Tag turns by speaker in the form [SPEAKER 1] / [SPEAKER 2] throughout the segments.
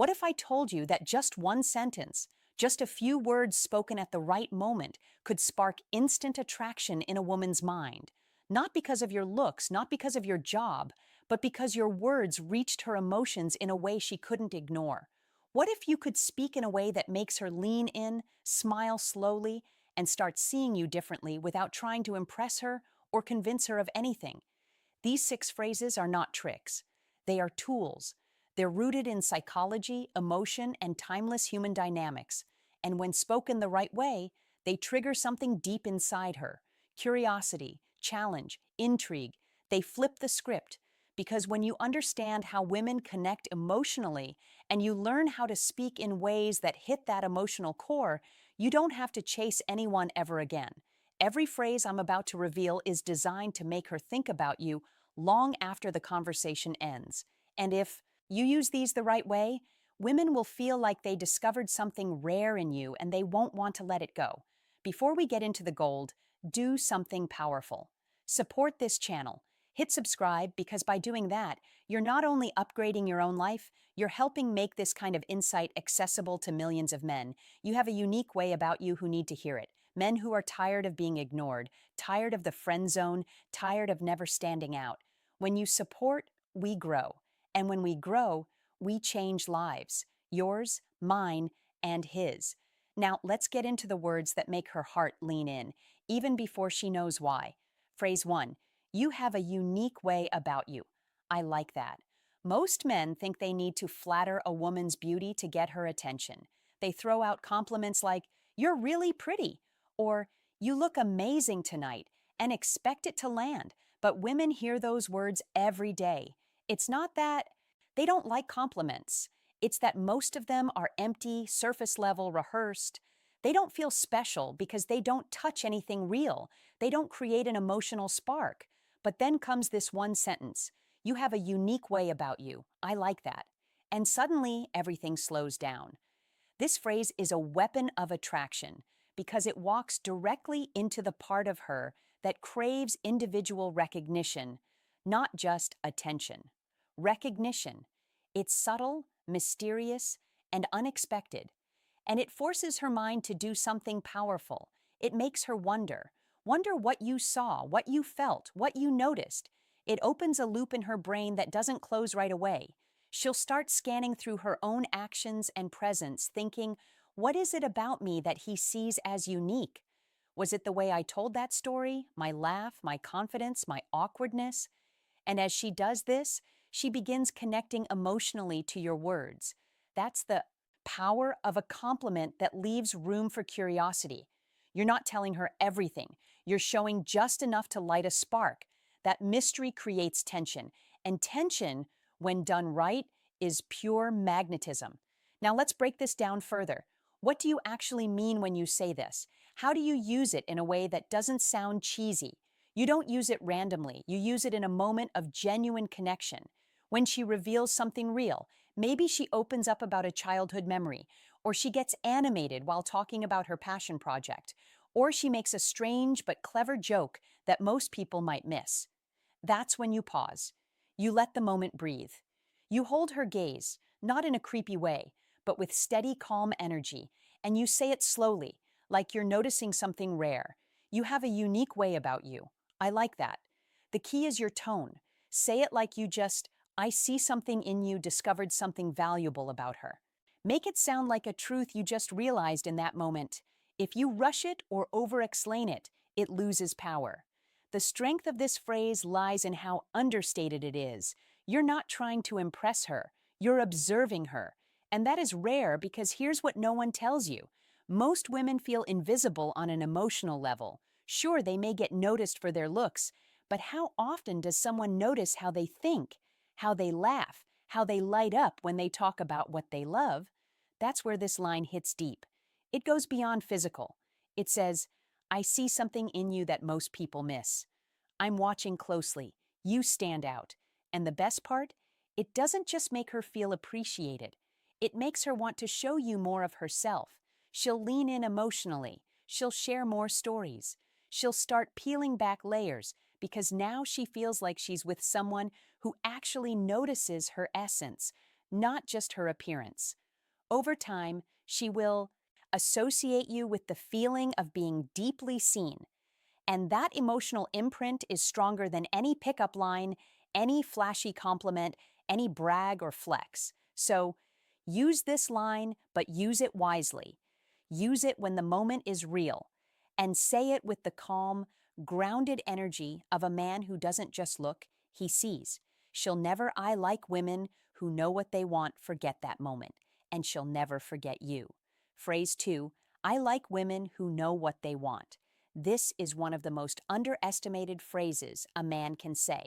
[SPEAKER 1] What if I told you that just one sentence, just a few words spoken at the right moment, could spark instant attraction in a woman's mind? Not because of your looks, not because of your job, but because your words reached her emotions in a way she couldn't ignore. What if you could speak in a way that makes her lean in, smile slowly, and start seeing you differently without trying to impress her or convince her of anything? These six phrases are not tricks. They are tools. They're rooted in psychology, emotion, and timeless human dynamics. And when spoken the right way, they trigger something deep inside her: curiosity, challenge, intrigue. They flip the script. Because when you understand how women connect emotionally and you learn how to speak in ways that hit that emotional core, you don't have to chase anyone ever again. Every phrase I'm about to reveal is designed to make her think about you long after the conversation ends. And if you use these the right way, women will feel like they discovered something rare in you and they won't want to let it go. Before we get into the gold, do something powerful. Support this channel. Hit subscribe because by doing that, you're not only upgrading your own life, you're helping make this kind of insight accessible to millions of men. You have a unique way about you who need to hear it. Men who are tired of being ignored, tired of the friend zone, tired of never standing out. When you support, we grow. And when we grow, we change lives. Yours, mine, and his. Now, let's get into the words that make her heart lean in, even before she knows why. Phrase 1. You have a unique way about you. I like that. Most men think they need to flatter a woman's beauty to get her attention. They throw out compliments like, "You're really pretty," or "You look amazing tonight," and expect it to land. But women hear those words every day. It's not that they don't like compliments. It's that most of them are empty, surface level, rehearsed. They don't feel special because they don't touch anything real. They don't create an emotional spark. But then comes this one sentence: "You have a unique way about you. I like that." And suddenly, everything slows down. This phrase is a weapon of attraction because it walks directly into the part of her that craves individual recognition, not just attention. Recognition. It's subtle, mysterious, and unexpected. And it forces her mind to do something powerful. It makes her wonder. Wonder what you saw, what you felt, what you noticed. It opens a loop in her brain that doesn't close right away. She'll start scanning through her own actions and presence, thinking, what is it about me that he sees as unique? Was it the way I told that story, my laugh, my confidence, my awkwardness? And as she does this, she begins connecting emotionally to your words. That's the power of a compliment that leaves room for curiosity. You're not telling her everything. You're showing just enough to light a spark. That mystery creates tension, and tension, when done right, is pure magnetism. Now let's break this down further. What do you actually mean when you say this? How do you use it in a way that doesn't sound cheesy? You don't use it randomly. You use it in a moment of genuine connection. When she reveals something real, maybe she opens up about a childhood memory, or she gets animated while talking about her passion project, or she makes a strange but clever joke that most people might miss. That's when you pause. You let the moment breathe. You hold her gaze, not in a creepy way, but with steady, calm energy, and you say it slowly, like you're noticing something rare. You have a unique way about you. I like that. The key is your tone. Say it like you just, I see something in you, discovered something valuable about her. Make it sound like a truth you just realized in that moment. If you rush it or over-explain it, it loses power. The strength of this phrase lies in how understated it is. You're not trying to impress her, you're observing her. And that is rare because here's what no one tells you. Most women feel invisible on an emotional level. Sure, they may get noticed for their looks, but how often does someone notice how they think, how they laugh, how they light up when they talk about what they love? That's where this line hits deep. It goes beyond physical. It says, I see something in you that most people miss. I'm watching closely. You stand out. And the best part? It doesn't just make her feel appreciated. It makes her want to show you more of herself. She'll lean in emotionally. She'll share more stories. She'll start peeling back layers because now she feels like she's with someone who actually notices her essence, not just her appearance. Over time, she will associate you with the feeling of being deeply seen, and that emotional imprint is stronger than any pickup line, any flashy compliment, any brag or flex. So use this line, but use it wisely. Use it when the moment is real, and say it with the calm, grounded energy of a man who doesn't just look, he sees. She'll never I like women who know what they want forget that moment, and she'll never forget you. Phrase 2, I like women who know what they want. This is one of the most underestimated phrases a man can say.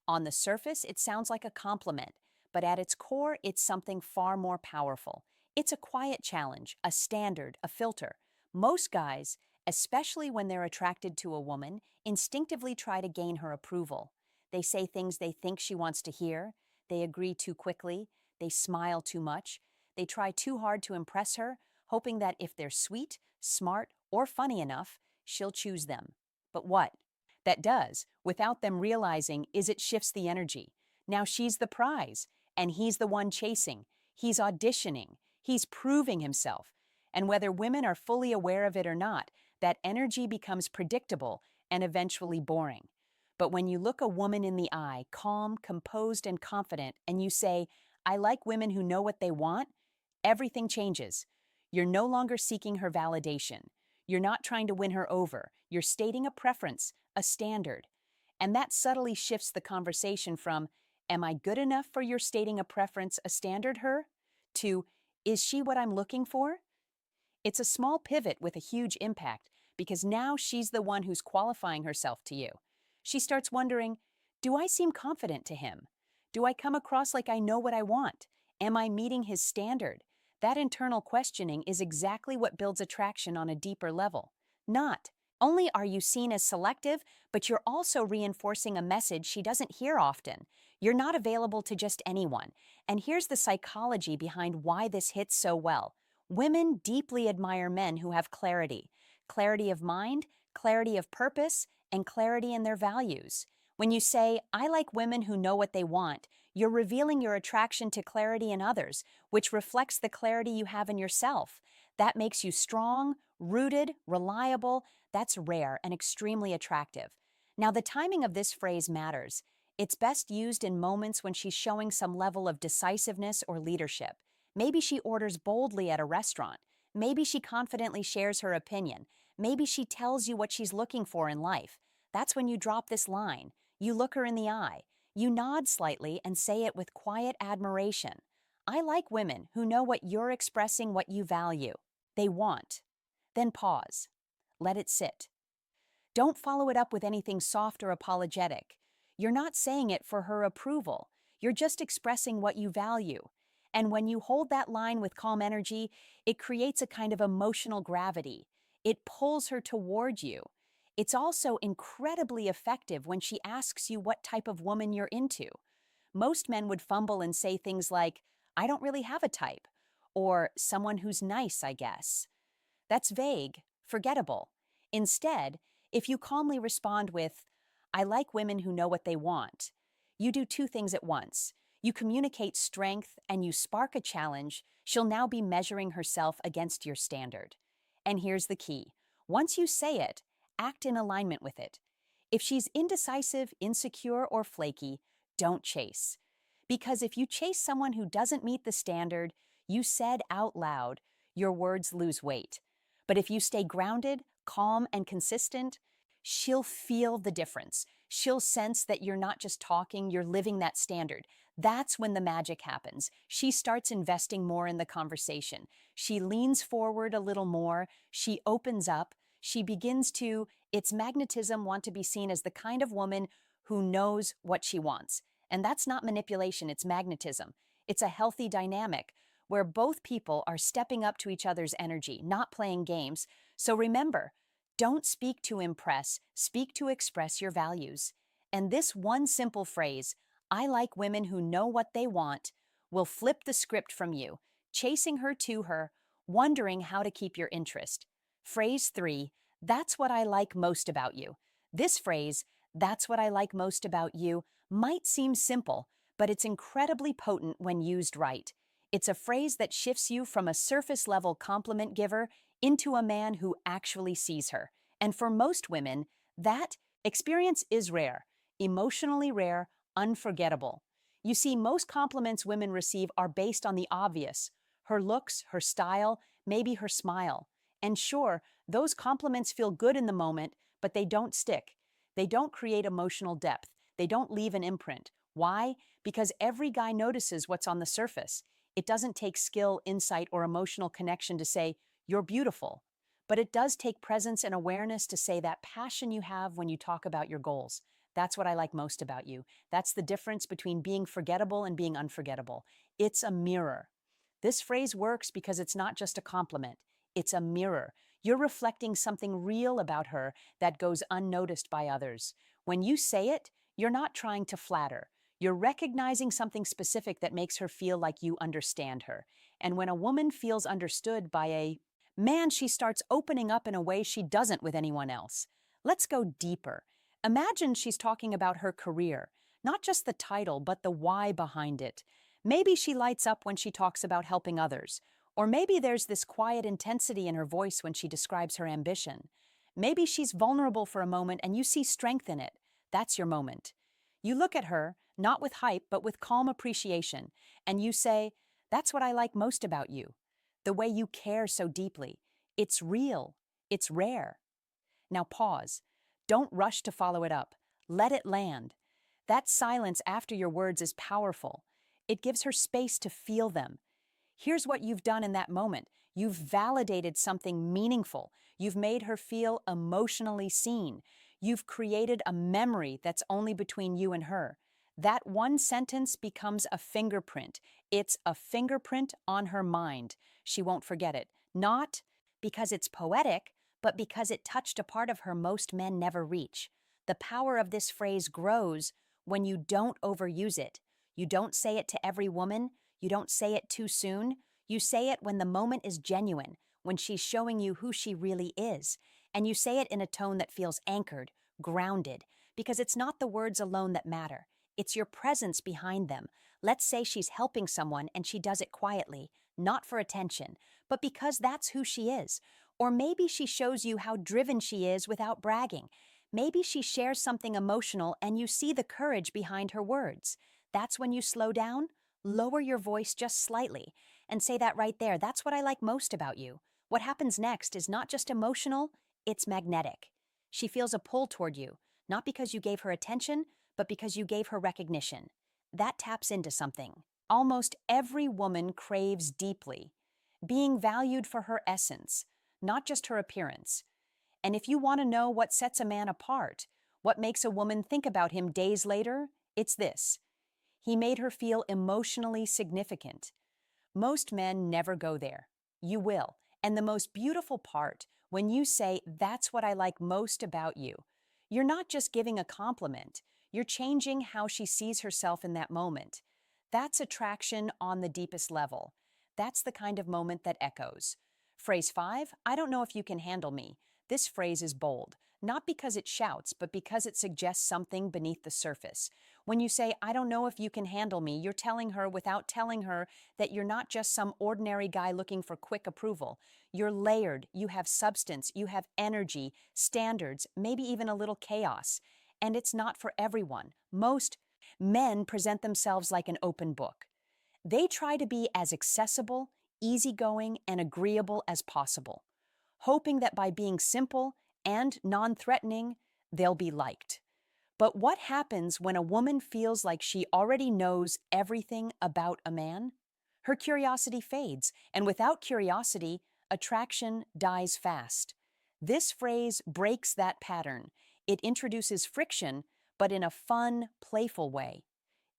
[SPEAKER 1] On the surface, it sounds like a compliment, but at its core, it's something far more powerful. It's a quiet challenge, a standard, a filter. Most guys, especially when they're attracted to a woman, instinctively try to gain her approval. They say things they think she wants to hear, they agree too quickly, they smile too much, they try too hard to impress her, hoping that if they're sweet, smart, or funny enough, she'll choose them. But what that does, without them realizing, is it shifts the energy. Now she's the prize, and he's the one chasing. He's auditioning. He's proving himself. And whether women are fully aware of it or not, that energy becomes predictable and eventually boring. But when you look a woman in the eye, calm, composed, and confident, and you say, I like women who know what they want, everything changes. You're no longer seeking her validation. You're not trying to win her over. You're stating a preference, a standard. And that subtly shifts the conversation from, am I good enough for your stating a preference, a standard her, to, is she what I'm looking for? It's a small pivot with a huge impact because now she's the one who's qualifying herself to you. She starts wondering, do I seem confident to him? Do I come across like I know what I want? Am I meeting his standard? That internal questioning is exactly what builds attraction on a deeper level. Not only are you seen as selective, but you're also reinforcing a message she doesn't hear often. You're not available to just anyone. And here's the psychology behind why this hits so well. Women deeply admire men who have clarity. Clarity of mind, clarity of purpose, and clarity in their values. When you say, I like women who know what they want, you're revealing your attraction to clarity in others, which reflects the clarity you have in yourself. That makes you strong, rooted, reliable. That's rare and extremely attractive. Now, the timing of this phrase matters. It's best used in moments when she's showing some level of decisiveness or leadership. Maybe she orders boldly at a restaurant. Maybe she confidently shares her opinion. Maybe she tells you what she's looking for in life. That's when you drop this line. You look her in the eye. You nod slightly and say it with quiet admiration. I like women who know what you're expressing, what you value. They want. Then pause. Let it sit. Don't follow it up with anything soft or apologetic. You're not saying it for her approval. You're just expressing what you value. And when you hold that line with calm energy, it creates a kind of emotional gravity. It pulls her toward you. It's also incredibly effective when she asks you what type of woman you're into. Most men would fumble and say things like, I don't really have a type, or someone who's nice, I guess. That's vague, forgettable. Instead, if you calmly respond with, I like women who know what they want, you do two things at once. You communicate strength and you spark a challenge. She'll now be measuring herself against your standard. And here's the key. Once you say it, act in alignment with it. If she's indecisive, insecure, or flaky, don't chase. Because if you chase someone who doesn't meet the standard you said out loud, your words lose weight. But if you stay grounded, calm, and consistent, she'll feel the difference. She'll sense that you're not just talking, you're living that standard. That's when the magic happens. She starts investing more in the conversation. She leans forward a little more. She opens up. She begins to, it's magnetism, want to be seen as the kind of woman who knows what she wants. And that's not manipulation, it's magnetism. It's a healthy dynamic where both people are stepping up to each other's energy, not playing games. So remember, don't speak to impress, speak to express your values. And this one simple phrase, I like women who know what they want, will flip the script from you, chasing her to her, wondering how to keep your interest. Phrase 3, that's what I like most about you. This phrase, that's what I like most about you, might seem simple, but it's incredibly potent when used right. It's a phrase that shifts you from a surface-level compliment giver into a man who actually sees her. And for most women, that experience is rare, emotionally rare, unforgettable. You see, most compliments women receive are based on the obvious: her looks, her style, maybe her smile. And sure, those compliments feel good in the moment, but they don't stick. They don't create emotional depth. They don't leave an imprint. Why? Because every guy notices what's on the surface. It doesn't take skill, insight, or emotional connection to say, "You're beautiful." But it does take presence and awareness to say that passion you have when you talk about your goals. That's what I like most about you. That's the difference between being forgettable and being unforgettable. It's a mirror. This phrase works because it's not just a compliment. It's a mirror. You're reflecting something real about her that goes unnoticed by others. When you say it, you're not trying to flatter. You're recognizing something specific that makes her feel like you understand her. And when a woman feels understood by a man, she starts opening up in a way she doesn't with anyone else. Let's go deeper. Imagine she's talking about her career, not just the title, but the why behind it. Maybe she lights up when she talks about helping others, or maybe there's this quiet intensity in her voice when she describes her ambition. Maybe she's vulnerable for a moment and you see strength in it. That's your moment. You look at her, not with hype, but with calm appreciation, and you say, "That's what I like most about you. The way you care so deeply. It's real. It's rare." Now pause. Don't rush to follow it up. Let it land. That silence after your words is powerful. It gives her space to feel them. Here's what you've done in that moment. You've validated something meaningful. You've made her feel emotionally seen. You've created a memory that's only between you and her. That one sentence becomes a fingerprint. It's a fingerprint on her mind. She won't forget it. Not because it's poetic, but because it touched a part of her most men never reach. The power of this phrase grows when you don't overuse it. You don't say it to every woman. You don't say it too soon. You say it when the moment is genuine, when she's showing you who she really is. And you say it in a tone that feels anchored, grounded, because it's not the words alone that matter. It's your presence behind them. Let's say she's helping someone and she does it quietly, not for attention, but because that's who she is. Or maybe she shows you how driven she is without bragging. Maybe she shares something emotional and you see the courage behind her words. That's when you slow down, lower your voice just slightly, and say that right there. "That's what I like most about you." What happens next is not just emotional, it's magnetic. She feels a pull toward you, not because you gave her attention, but because you gave her recognition. That taps into something almost every woman craves deeply: being valued for her essence, not just her appearance. And if you want to know what sets a man apart, what makes a woman think about him days later, it's this: he made her feel emotionally significant. Most men never go there. You will. And the most beautiful part, when you say, "That's what I like most about you," you're not just giving a compliment, you're changing how she sees herself in that moment. That's attraction on the deepest level. That's the kind of moment that echoes. Phrase 5, "I don't know if you can handle me." This phrase is bold, not because it shouts, but because it suggests something beneath the surface. When you say, "I don't know if you can handle me," you're telling her without telling her that you're not just some ordinary guy looking for quick approval. You're layered, you have substance, you have energy, standards, maybe even a little chaos. And it's not for everyone. Most men present themselves like an open book. They try to be as accessible, easygoing, and agreeable as possible, hoping that by being simple and non-threatening, they'll be liked. But what happens when a woman feels like she already knows everything about a man? Her curiosity fades, and without curiosity, attraction dies fast. This phrase breaks that pattern. It introduces friction, but in a fun, playful way.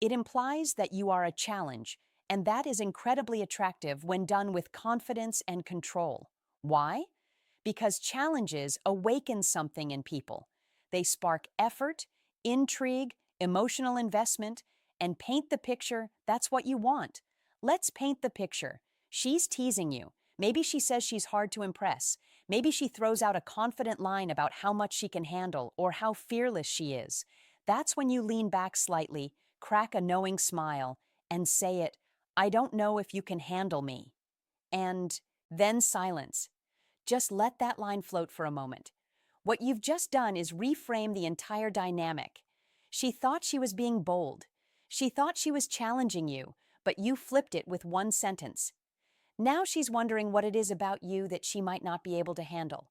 [SPEAKER 1] It implies that you are a challenge, and that is incredibly attractive when done with confidence and control. Why? Because challenges awaken something in people. They spark effort, intrigue, emotional investment, and paint the picture that's what you want. Let's paint the picture. She's teasing you. Maybe she says she's hard to impress. Maybe she throws out a confident line about how much she can handle or how fearless she is. That's when you lean back slightly, crack a knowing smile, and say it, I don't know if you can handle me. And then silence. Just let that line float for a moment. What you've just done is reframe the entire dynamic. She thought she was being bold. She thought she was challenging you, but you flipped it with one sentence. Now she's wondering what it is about you that she might not be able to handle.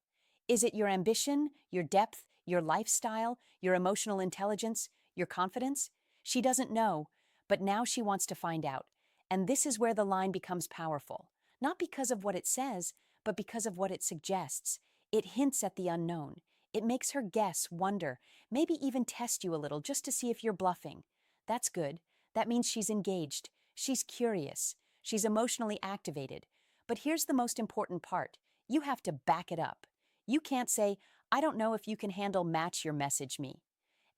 [SPEAKER 1] Is it your ambition, your depth, your lifestyle, your emotional intelligence, your confidence? She doesn't know, but now she wants to find out. And this is where the line becomes powerful. Not because of what it says, but because of what it suggests. It hints at the unknown. It makes her guess, wonder, maybe even test you a little just to see if you're bluffing. That's good. That means she's engaged. She's curious. She's emotionally activated. But here's the most important part. You have to back it up. You can't say, I don't know if you can handle match your message me,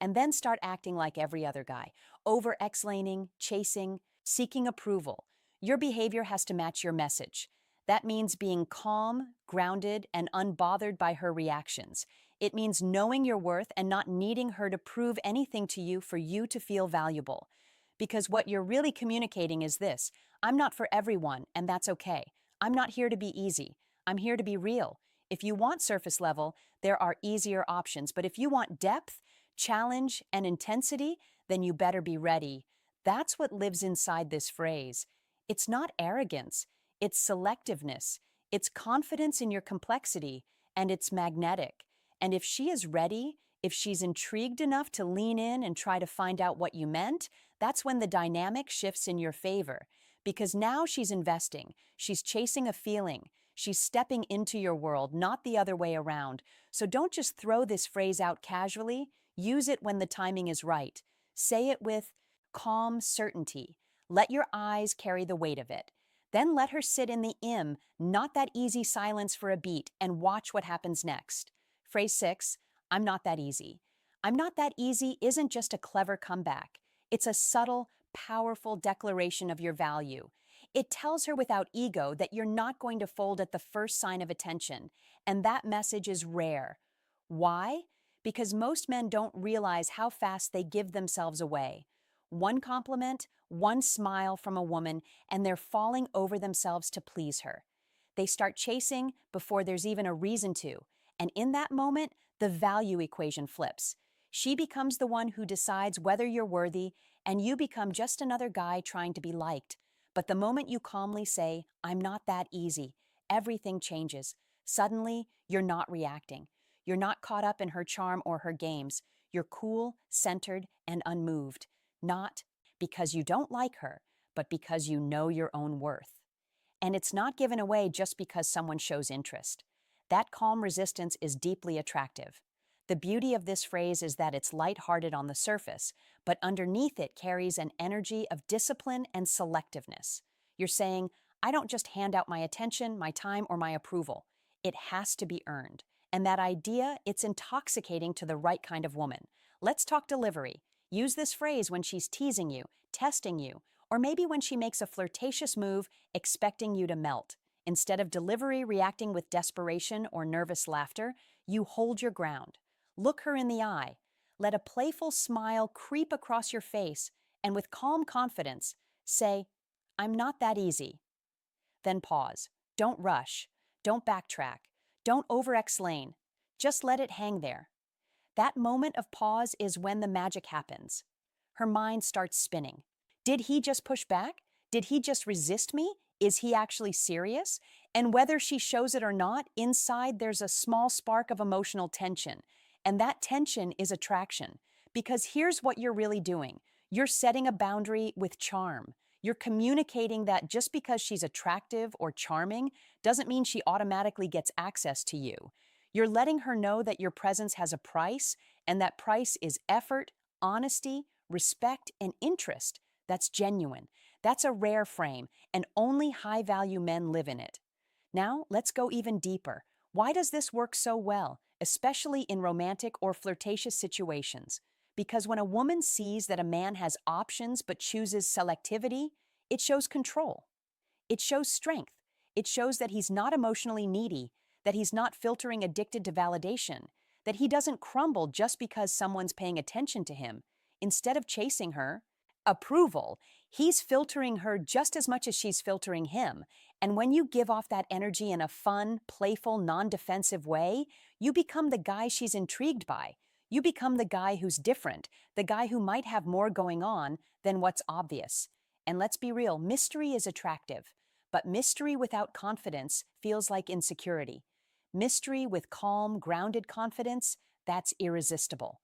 [SPEAKER 1] and then start acting like every other guy, over-explaining, chasing, seeking approval. Your behavior has to match your message. That means being calm, grounded, and unbothered by her reactions. It means knowing your worth and not needing her to prove anything to you for you to feel valuable. Because what you're really communicating is this: I'm not for everyone, and that's okay. I'm not here to be easy. I'm here to be real. If you want surface level, there are easier options. But if you want depth, challenge, and intensity, then you better be ready. That's what lives inside this phrase. It's not arrogance, it's selectiveness, it's confidence in your complexity, and it's magnetic. And if she is ready, if she's intrigued enough to lean in and try to find out what you meant, that's when the dynamic shifts in your favor. Because now she's investing, she's chasing a feeling, she's stepping into your world, not the other way around. So don't just throw this phrase out casually, use it when the timing is right. Say it with calm certainty. Let your eyes carry the weight of it. Then let her sit in the not that easy silence for a beat, and watch what happens next. Phrase 6, I'm not that easy. I'm not that easy isn't just a clever comeback. It's a subtle, powerful declaration of your value. It tells her without ego that you're not going to fold at the first sign of attention, and that message is rare. Why? Because most men don't realize how fast they give themselves away. One compliment, one smile from a woman, and they're falling over themselves to please her. They start chasing before there's even a reason to, and in that moment, the value equation flips. She becomes the one who decides whether you're worthy, and you become just another guy trying to be liked. But the moment you calmly say, I'm not that easy, everything changes. Suddenly, you're not reacting. You're not caught up in her charm or her games. You're cool, centered, and unmoved. Not because you don't like her, but because you know your own worth. And it's not given away just because someone shows interest. That calm resistance is deeply attractive. The beauty of this phrase is that it's lighthearted on the surface, but underneath it carries an energy of discipline and selectiveness. You're saying, I don't just hand out my attention, my time, or my approval. It has to be earned. And that idea, it's intoxicating to the right kind of woman. Let's talk delivery. Use this phrase when she's teasing you, testing you, or maybe when she makes a flirtatious move expecting you to melt. Instead of delivery reacting with desperation or nervous laughter, you hold your ground. Look her in the eye. Let a playful smile creep across your face, and with calm confidence, say, I'm not that easy. Then pause. Don't rush. Don't backtrack. Don't over-explain. Just let it hang there. That moment of pause is when the magic happens. Her mind starts spinning. Did he just push back? Did he just resist me? Is he actually serious? And whether she shows it or not, inside there's a small spark of emotional tension. And that tension is attraction. Because here's what you're really doing. You're setting a boundary with charm. You're communicating that just because she's attractive or charming doesn't mean she automatically gets access to you. You're letting her know that your presence has a price, and that price is effort, honesty, respect, and interest. That's genuine. That's a rare frame, and only high-value men live in it. Now, let's go even deeper. Why does this work so well, especially in romantic or flirtatious situations? Because when a woman sees that a man has options but chooses selectivity, it shows control. It shows strength. It shows that he's not emotionally needy, that he's not filtering addicted to validation, that he doesn't crumble just because someone's paying attention to him. Instead of chasing her, approval, he's filtering her just as much as she's filtering him. And when you give off that energy in a fun, playful, non-defensive way, you become the guy she's intrigued by. You become the guy who's different, the guy who might have more going on than what's obvious. And let's be real, mystery is attractive, but mystery without confidence feels like insecurity. Mystery with calm, grounded confidence, that's irresistible.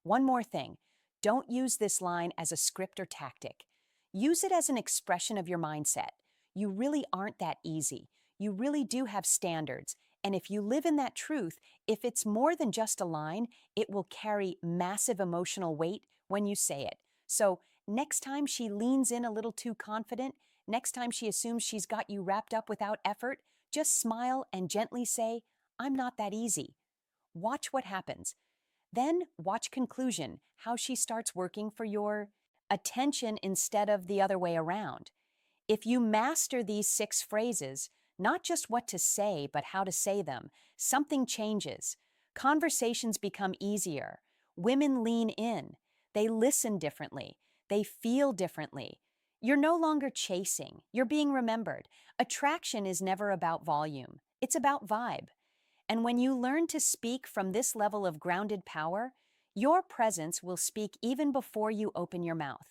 [SPEAKER 1] One more thing. Don't use this line as a script or tactic. Use it as an expression of your mindset. You really aren't that easy. You really do have standards. And if you live in that truth, if it's more than just a line, it will carry massive emotional weight when you say it. So next time she leans in a little too confident, next time she assumes she's got you wrapped up without effort, just smile and gently say, "I'm not that easy." Watch what happens. Then watch conclusion, how she starts working for your attention instead of the other way around. If you master these 6 phrases, not just what to say, but how to say them, something changes. Conversations become easier. Women lean in. They listen differently. They feel differently. You're no longer chasing. You're being remembered. Attraction is never about volume. It's about vibe. And when you learn to speak from this level of grounded power, your presence will speak even before you open your mouth.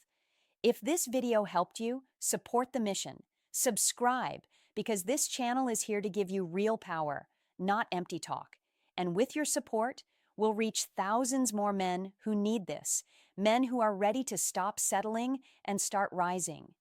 [SPEAKER 1] If this video helped you, support the mission. Subscribe, because this channel is here to give you real power, not empty talk. And with your support, we'll reach thousands more men who need this, men who are ready to stop settling and start rising.